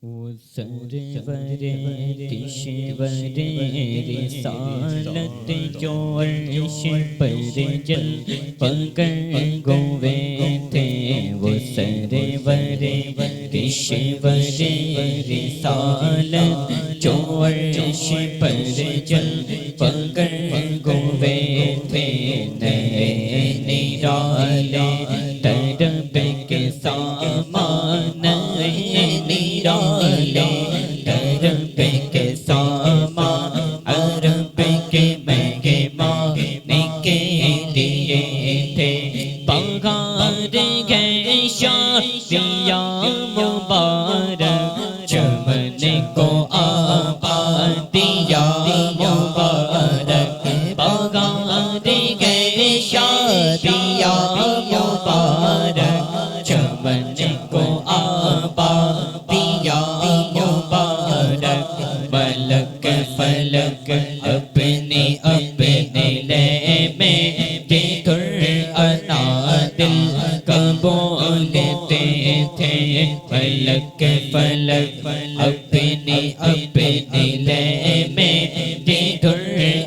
وہ سرور کشور رسالت جو عرش پر جل پکڑ گئے تھے، وہ سرور کشور رسالت جو عرش پر جل پکڑ گئے تھے، نئے نرالے طرب کے سامان، نرالے طرب کے سامان، عرب کے مہمان کے لیے تھے، بہار گئے شادیاں مبارک، چمن کو آبادیاں مبارک، بہار گئے شادیاں مبارک، چمن کو آبادیاں مبارک، ملک فلک اپنے اپنے لے میں بکر انادل کا بولتے تھے، ملک فلک اپنے اپنے لے میں بکر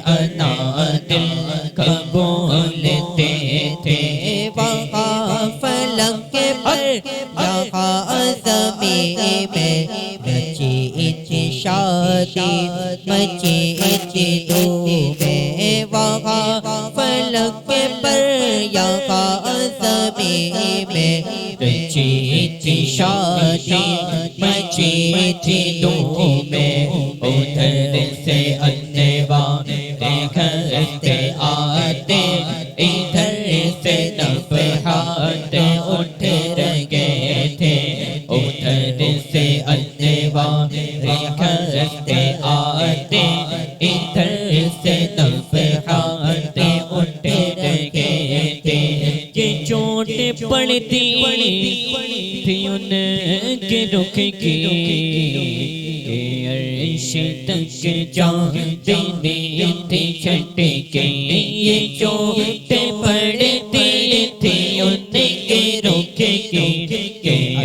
انادل کا بولتے تھے، وہاں فلک پر یہاں زمین میں مچی تھی شادی، مچی تھی دھومیں، وہاں فلک پر یہاں زمین میں مچی تھی شادی، مچی تھی دھومیں، ادھر سے انواع دیکھتے آتے، ادھر سے نفحات اٹھ رہے تھے، ادھر سے انواع دیکھتے آتے، ادھر سے نفحات اٹھ رہے تھے، یہ چوٹ پڑتی تھی ان کے رخ کی، عرش تک جاتی تھی چھٹ کے، یہ چوٹ پڑتی تھی ان کے رخ کی،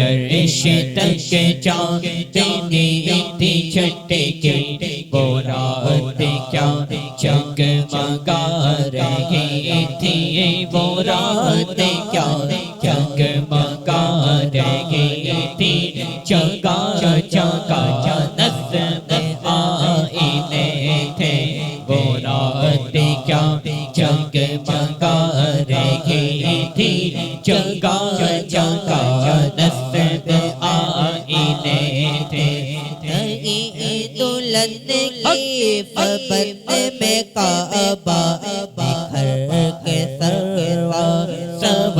عرش تک جاتی تھی چھٹ کے، وہ رات کیا جگمگا رہی تھی، وہ رات کیا جگمگا رہی تھی، جگا جگا نظم آئینے تھے، وہ رات کیا جگمگا رہی تھی، جگا جگا نظم آئینے تھے، نئی دلہن کی فبند میں کعبہ، بکھر کے سروا سور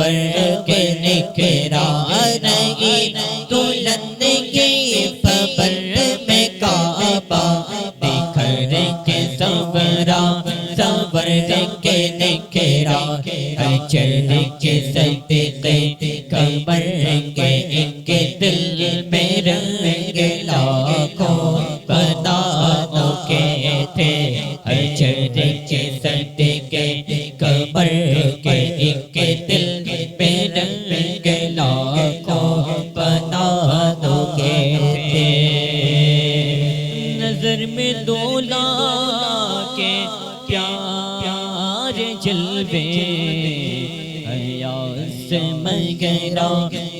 کے نکھرا، نئی دلہن کی فبند میں کعبہ، بکھر کے سورا سور کے نکھرا، اجر کے صدقے کمر کے ان کے دل میں رنگ لاکھوں بنانوں کے تھے، اجر کے صدقے کمر کے ان کے دل میں رنگ لاکھوں بنانوں کے تھے، نظر میں دولا کے پیار جلوے، حیا سے مگرا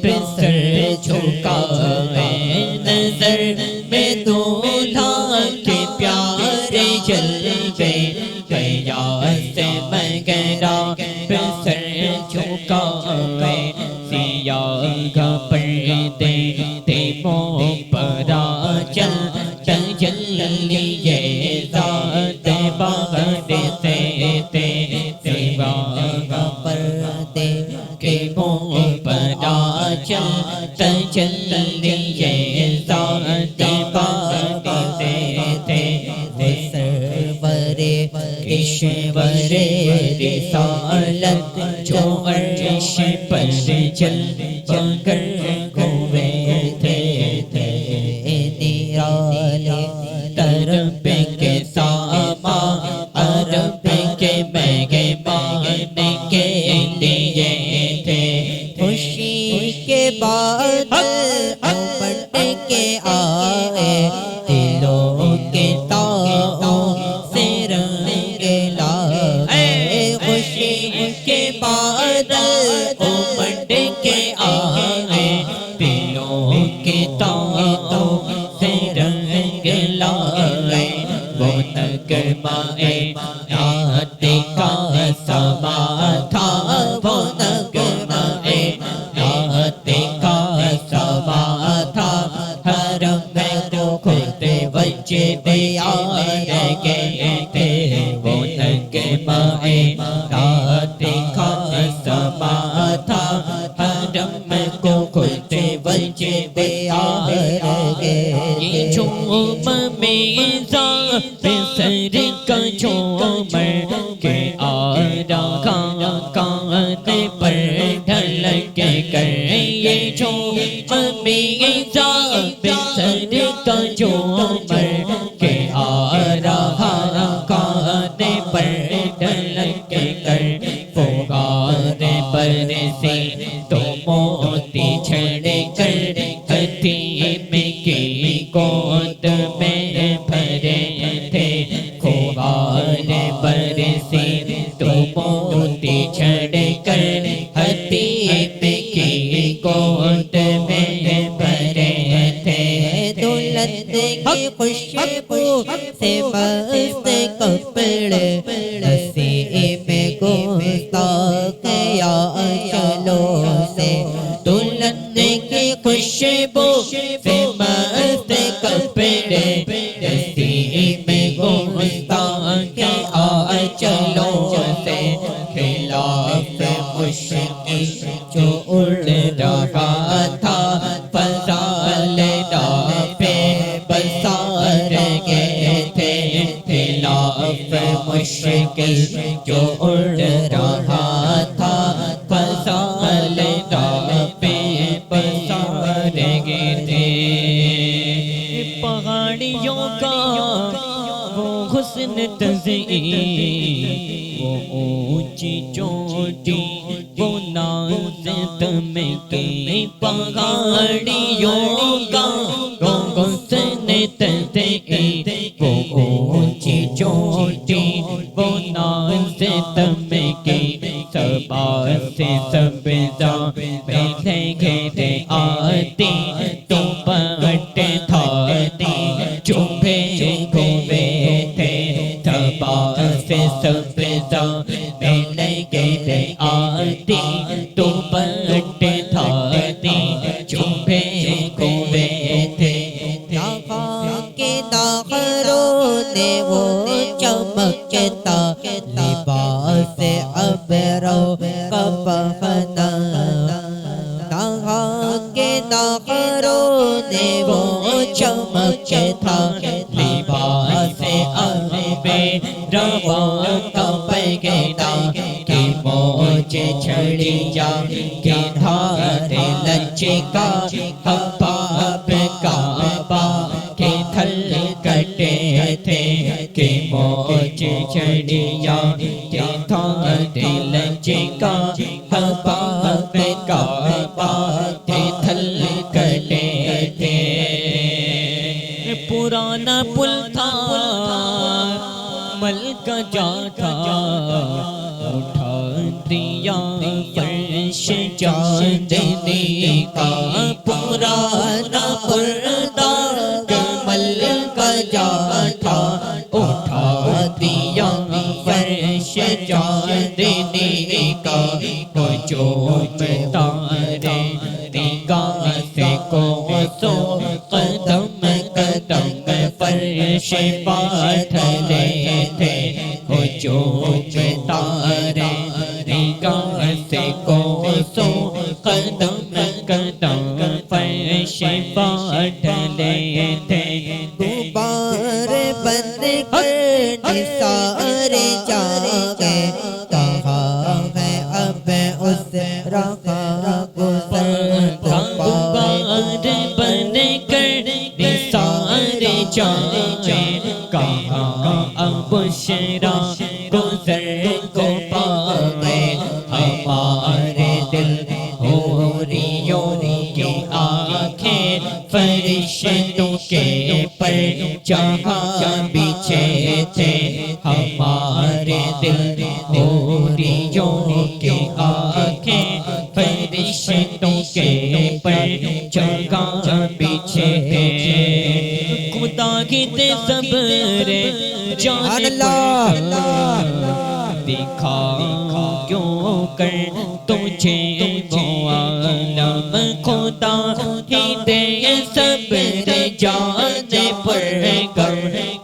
پہ سر جھکائے، نظر میں دولہا کے پیار جلوے، حیا سے مگرا پہ سر جھکائے، سیاہ پردے تے منہ پر چل جلیے ذات بہر سے تھے، سیاہ پردے کے منہ پر چل جلیے ذات بہر سے تھے، سرور کشور رسالت جو عرش پر جل پکڑ گئے تھے، نرالے طرب کے سامان، عرب کے مہمان کے لیے تھے، خوشی کے بعد امن کے آئے دلوں کے تاؤں سے رنگ لائے خوشی کے بادل امٹ کے آئے دلوں کے تاؤں سے رنگ لائے وہ نغمہ نعت کا سما تھا وہ نغمہ نعت کا سما تھا حرم میں تو خود وجد آئے تھے وہ نغمہ نعت کا سما تھا حرم میں کو خود وجد آئے یہ جھوم میزاں سر کا جھومر کے آ رہا کان پر ڈھلک کر یہ جھوم میزاں سر کا جھومر کے آ رہا کان پر ڈھلک کر فغار پر سے تو موتی چھڑ کر حتیم کی گود میں بھرے تھے فغار پر سے تو موتی چھڑ کر حتیم کی گود میں بھرے تھے دولت کی خوشبو سے مست کپڑے نصیب گستاخ یا چلو سے دولت کی خوشبو سے مست کپڑے نصیب گستاخ یا چلو سے خلاف مشکل جو اڑ رہا تھا فضال پہ بسار گئے تھے خلاف مشکل جو اڑ رہا تھا فضال پہ بسار گئے تھے پہاڑیوں کا وہ حسن تزئین وہ اونچی چوٹی وہ ناز تم کی پہاڑیوں کا وہ حسن تزئین وہ اونچی چوٹی وہ ناز تم کی صبا سے سبزہ پہلے گھیرے آتی تو پٹ تھاتی چوبے گھومے تھے صبا سے سبزہ پہلے گھیرے آتی تو پٹ تھاتی چوبے گھومے تھے کے داخروں نے وہ چمکتا لباس ابرو کا پہنا کے داخروں نے وہ چمکتا لباس ابرو کا پہنا کہ موج چھڑیا کہ دھار لچکا حباب کعبہ کے تھل کٹے تھے کہ موج چھڑیا کہ دھار لچکا حباب کعبہ کے تھل کٹے تھے پرانا پل تھا مل کا جا تھا اٹھا دیا فرش چاندنی کا پرانا پردہ کمل کا جا تھا اٹھا دیا فرش چاندنی کا چومتا رے نگاہ سے کوسو قدم قدم فرش پاٹھ لے تھے چومتا رے نگاہ سے کوسو قدم قدم فرش پاٹھ لے تھے غبار بند کر نثار جاگے کہاں ہے اب اس رہا گزر غبار بند کر نثار جاگے کہاں اب شرا گزر کو پاگے ہمارے دل ہوریوں کی آنکھیں فرشتے فرشتوں کے پر جہاں بچھے تھے ہمارے دل حوریوں کی آنکھیں فرشتوں کے پر جگہ بچھے تھے خدا کی تے صبر جان اللہ دکھا کیوں کر تجھے وہ عالم خدا ہی دے صبر جان پر کر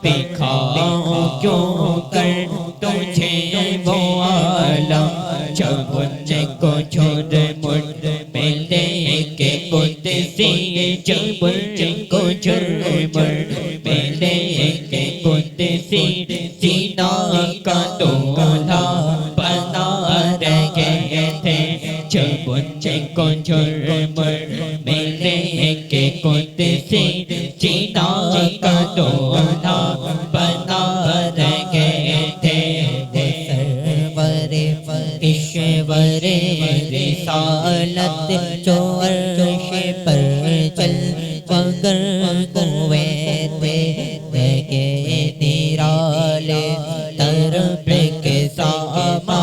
دکھا کیوں کر تجھے وہ عالم جب ان کو چھوڑ مڑ ملے کے قدسی جب ان کو چھوڑ مڑ ملے کے قدسی سینہ کا دولہ بنا رہے تھے جب ان کو چھوڑ مڑ ملے کے قدسی سینہ کا دولہ بنا رہے تھے ایشور رسالت جو عرش پر چل مگر کوئے تھے لگے نرالے طرف کے ساما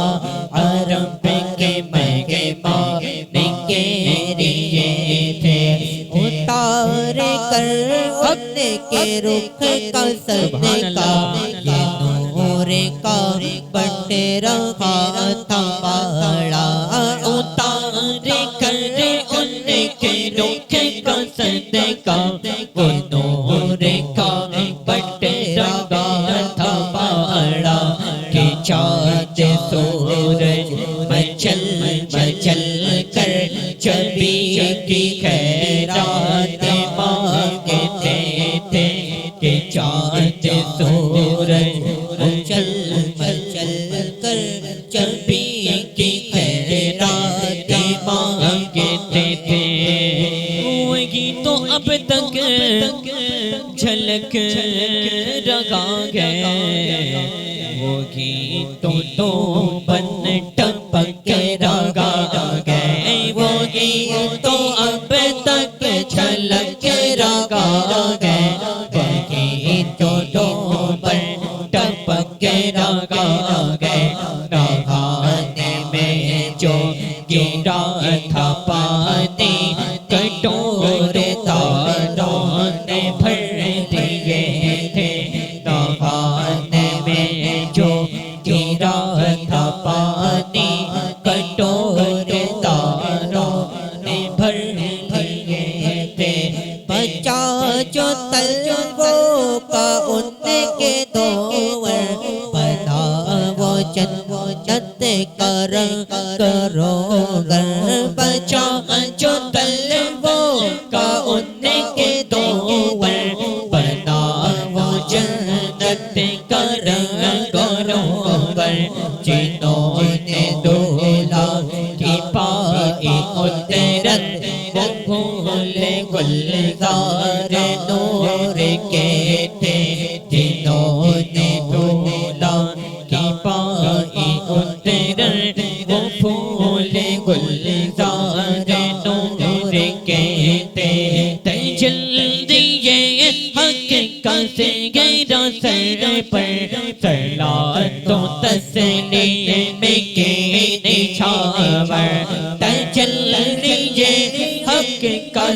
عرب کے مہما نگریے تھے اتار کر اپنے کے رخ کا صدقہ یہ نور کا بٹ رہا تھا بڑا اتار کر ان کے رخ کا صدقہ وہ نور کا بٹ رہا تھا بڑا کہ چاند سورج مچل مچل کر چبی کی خیرات مانگتے تھے کہ چاند سورج مچل مچل کر چبی کی خیرات مانگتے تھے وہی تو اب تک جھلک رہا ہے وہی تو بن ٹپک رہا ہے وہی تو اب تک جھلک رہا ہے وہی تو بن ٹپک رہا ہے نہانے میں جو گرا تھا پانی کٹورے تاروں نے بھر دیے تھے نہانے میں جو گرا تھا پانی کٹورے تاروں نے بھر دیے تھے بچا جو تلووں کا ان کے دور بنا وہ جنت کا رنگ کرو گر بچا جو تلووں کا ان کے دور بنا وہ جنت کا رنگ کرو گر جنہوں نے دولا کی پائی اترت وہ پھول گلزار نور کے تھے جنہوں نے دولا کی پائی اترت وہ پھول گلزار نور کے تھے تجلیے حق کا گرا سر پر صلاۃ و تسلیم کی نچھاور تجلیے حق کا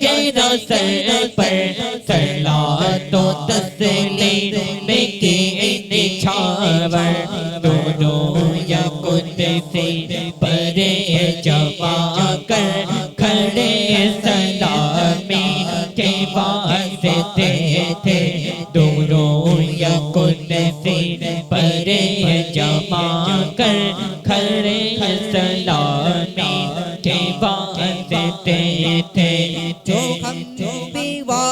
گرا سر پر صلاۃ و تسلیم کی نچھاور دونوں یا قدسی پر جمع کر کھڑے سلامی کے واسطے تھے دونوں یا قدسی پر جمع کر کھڑے سلامی کے واسطے تھے جو ہم بیوہ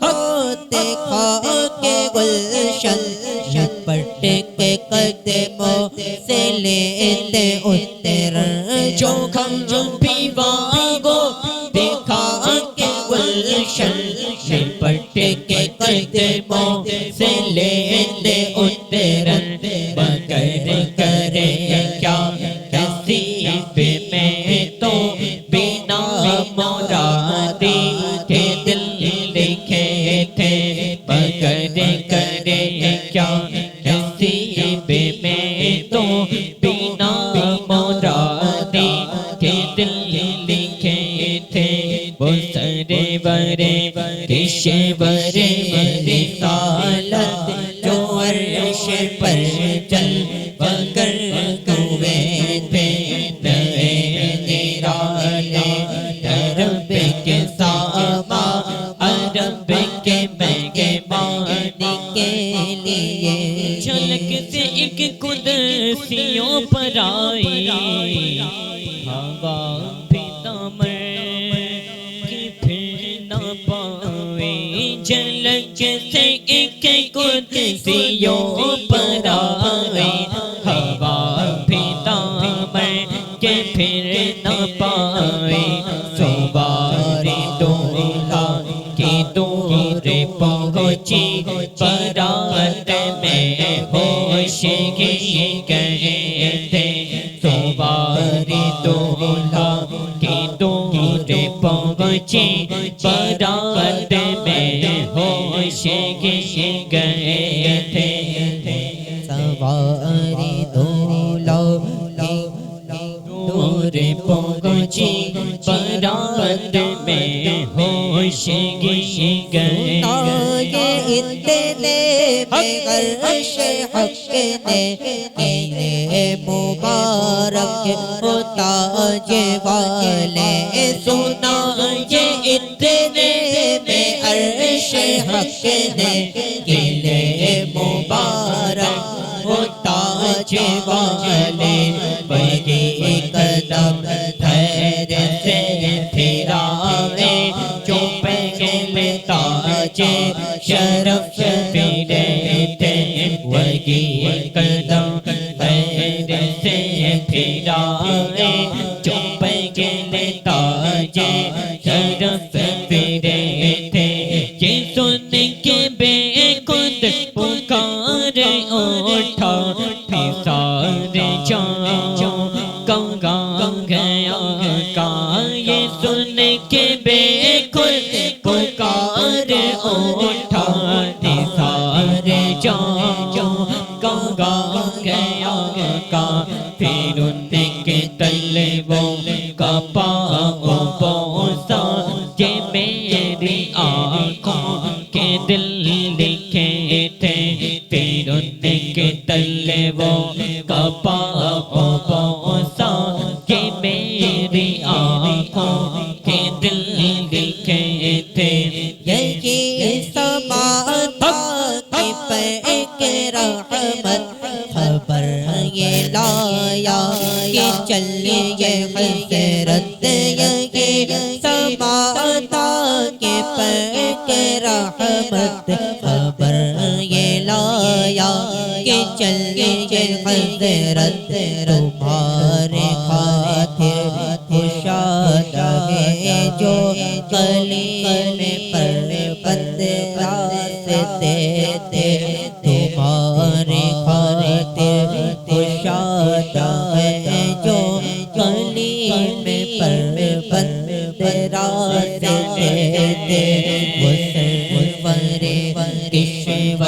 ہوتے کھا کے گلشن پٹ کے قدموں سے لیتے اتر جو ہم بیوہ ہوتے کھا کے گلشن پٹ کے قدموں سے لیتے اتر مگر کرے کیا نصیب میں تو بنا مرادی کے دل لکھے پیشور رسالت جو عرش پر چل کر ہوئے تھے نئے نرالے عرب کے ساما عرب کے مہمان کے لیے جھلک سے ایک قدسیوں پر آئی ہوا بھی دامن کی پھر نہ پاوے جھلک سے ایک قدسیوں پر آئی ہوا بھی دامن کے پھر نہ پاوے سواری دولہا کی دور پہنچی برات میں ہوش گئے تھے سواری دولہا کی دور پہنچی برات میں ہوش گئے تھے سواری دولہا دور پہنچی برات میں ہوش گئے یہ اتنے میں عرش حق نے کیے مبارک تاج والے سنا یہ اتنے میں عرش حق نے کیے مبارک تاج والے بڑی قدم خیر سے پھرائے جو پہلے تاج شرف پھرے تھے وہی قدم خیر سے پھرائے جو پہلے تاج شرف پھرے تھے یہ سن کے بے خود پکار اٹھا سارے جاؤ گنگا گیا کا یہ سن کے بے خود پکار اٹھا سارے جاؤ گنگا گیا کا پھر ان کے تلے وہ کپا بوسا یہ میری آنکھوں کے دل لکھے تھے پھر ان کے تلے وہ کپا بوسا یہ میری آنکھوں کے دل لکھے تھے یہی سما تھا کہ پیک رحمت خبر یہ لایا کہ چلیے حضرت یہی سما تھا کہ پیک رحمت خبر یہ لایا کہ چلیے حضرت تمہارے خاطر خوشاد ہے جو کلیم پر بند راستے تھے تمہارے خاطر خوشاد ہے جو کلیم پر بند راستے تھے وہ کشور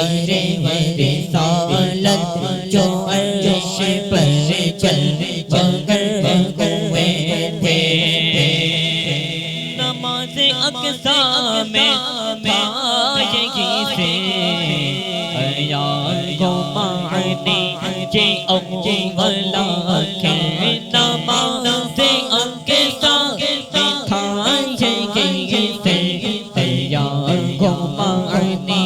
رسالت جو عرش پر چل کر ہوئے تھے نماز اقصا میں بھائی سے عیال کو معنی یہ اولا کے نماز اقصا میں بھائی سے عیال کو معنی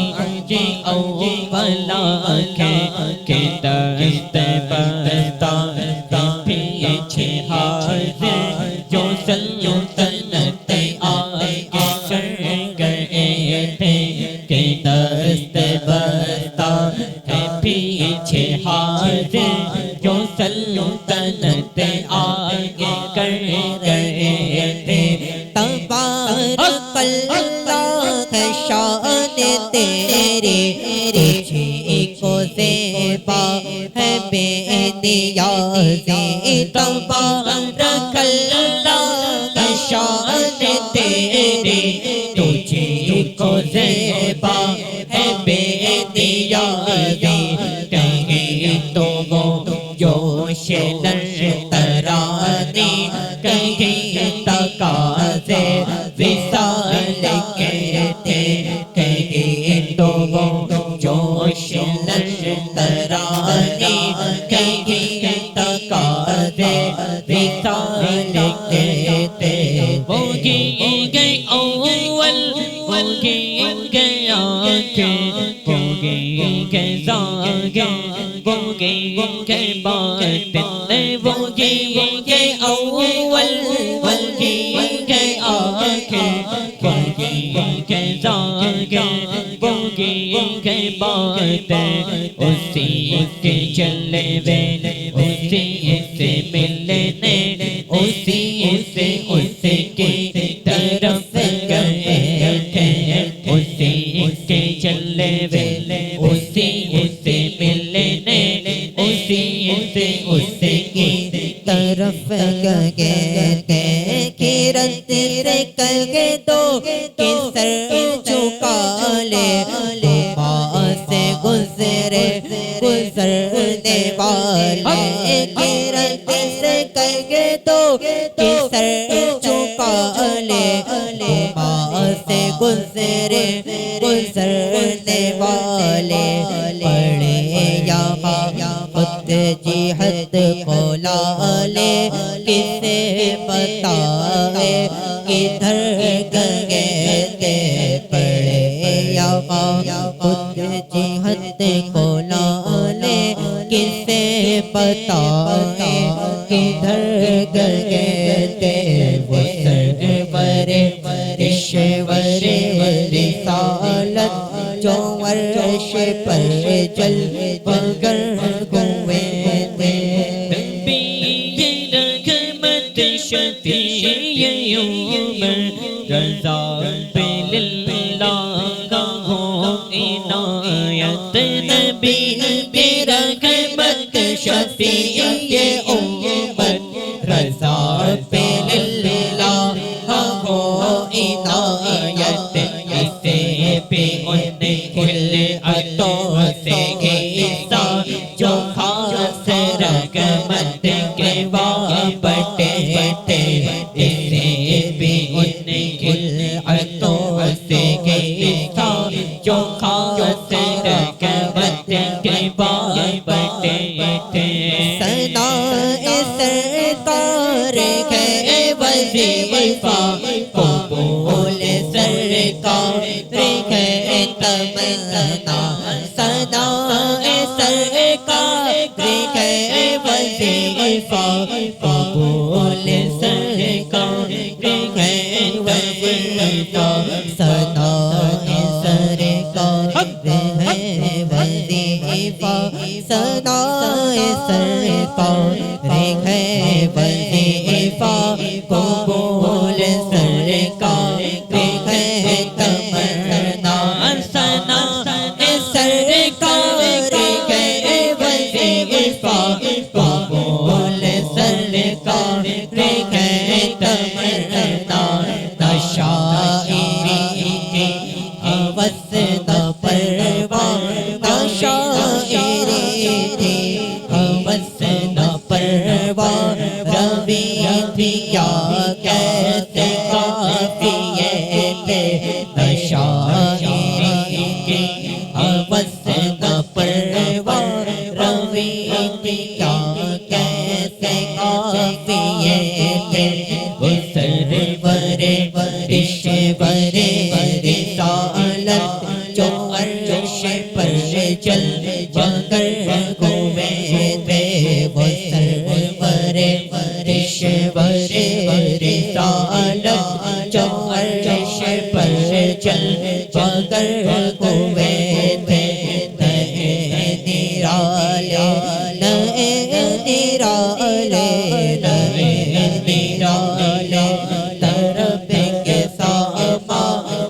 یہ اولا کے دست بستا پیچھے حاضر جو سلطنت آگے چڑھ گئے تھے کہ دست بستا ہے پیچھے حاضر جو سلطنت آگے کر گئے تھے تبارک اللہ ہے شان تیری تجھے کو زیبا ہے بے نیازی تبارک اللہ ہے شان تیری تجھے کو زیبا ہے بے نیازی کہیں تو وہ جوش ترانی کہیں تقاضے وصال کے تھے فانی کہیں تقاضے وصال کے تھے وہ گئے اول وہ گئے آخر وہ گئے زاگے وہ گئے باطن وہ گئے اول وہ گئے آخر وہ گئے زاگے وہ گئے باطن اسی کے چلے وے اسی سے ملنے اسی سے کی طرف گئے تھے اسی کے چلے وے اسی سے ملنے اسی سے کی طرف گئے تھے کرن سے کل کے دو کے سر جھکا لے وہاں سے گزرنے والے کرن سے کل کے دو کے سر جھکا لے وہاں سے گزرنے والے پڑے یہاں خود جہت کو لالے کسے بتائے کدھر گئے تھے پڑے یہاں خود جہت کو لالے کسے بتائے کدھر گئے تھے وہ سرور اشور رسالت جو عرش پر جل مگر ہوئے تھے نبی رحمت شفیع عمر رضا باللہ کا ہو عنایت نبی رحمت شفیع عمر رضا باللہ کا ہو عنایت اسے بھی ان خلعتوں سے گھیسا جو خاص رحمت کے وابطے تھے اسے بھی ان خلعتوں سے گھیسا جو خاص رحمت کے وابطے تھے ثناء سرکار ہے وظیفہ قبول سرکار ہے تمنا ثناء سرکار ہے وظیفہ قبول سرکار ہے وظیفہ ثناء سرکار ہے وظیفہ ثناء سرکار ہے وظیفہ قبول سرکار ہے تمنا ثناء سرکار ہے وظیفہ قبول سرکار ہے تمنا شاعری کی ہوس نہ پرواہ شاعری کی ہوس نہ پرواہ روی تھی کیا کیسے قافیے تھے شاعری کی ہوس نہ پرواہ روی تھی کیا کیسے قافیے تھے وہ سرور اشور رسالت جو عرش پر چل مگر ہوئے تھے وہ سرور اشور رسالت جو عرش پر چل مگر ہوئے تھے نئے نرالے نئے نرالے نئے نرالے طرب کے ساما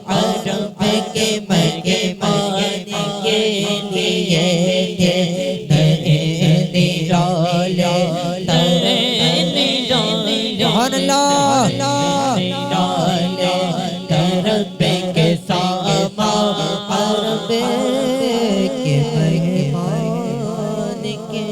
عرب کے مہمان کے لیے نئے نرالے سبحان اللہ طرب کے ساما عرب کے مہمان کے